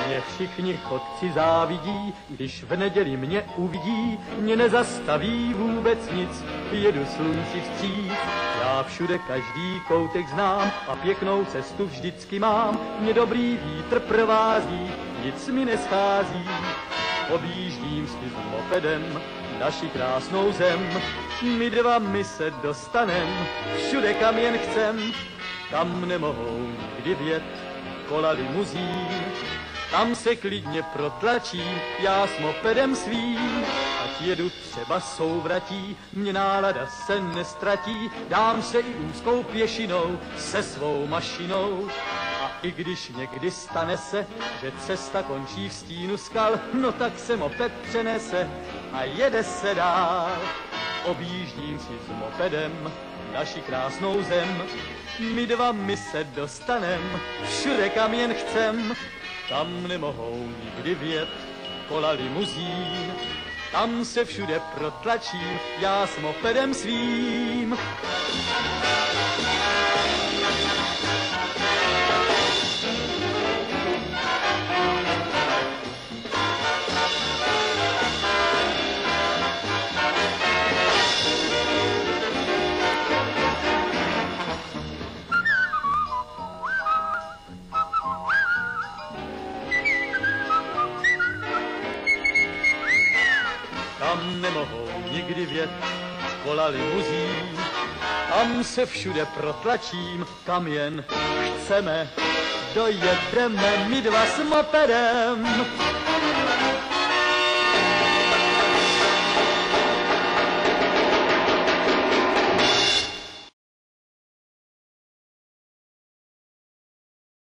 Mě všichni chodci závidí, když v neděli mě uvidí, mě nezastaví vůbec nic, jedu slunci vstříc. Já všude každý koutek znám a pěknou cestu vždycky mám, mě dobrý vítr provází, nic mi neschází. Objíždím si s mopedem naši krásnou zem, my dva se dostanem, všude kam jen chcem. Tam nemohou nikdy vjet kola limuzín, tam se klidně protlačím, já s mopedem svým. Ať jedu třeba souvratí, mě nálada se nestratí, dám se i úzkou pěšinou se svou mašinou. A i když někdy stane se, že cesta končí v stínu skal, no tak se moped přenese a jede se dál. Objíždím si s mopedem naši krásnou zem, my dva se dostanem, všude kam jen chcem. Tam nemohou nikdy vjet kola limuzín, tam se všude protlačím, já s mopedem svým. Tam nemohou nikdy vjet kola limuzín, tam se všude protlačím, kam jen chceme, dojedeme my dva s mopedem.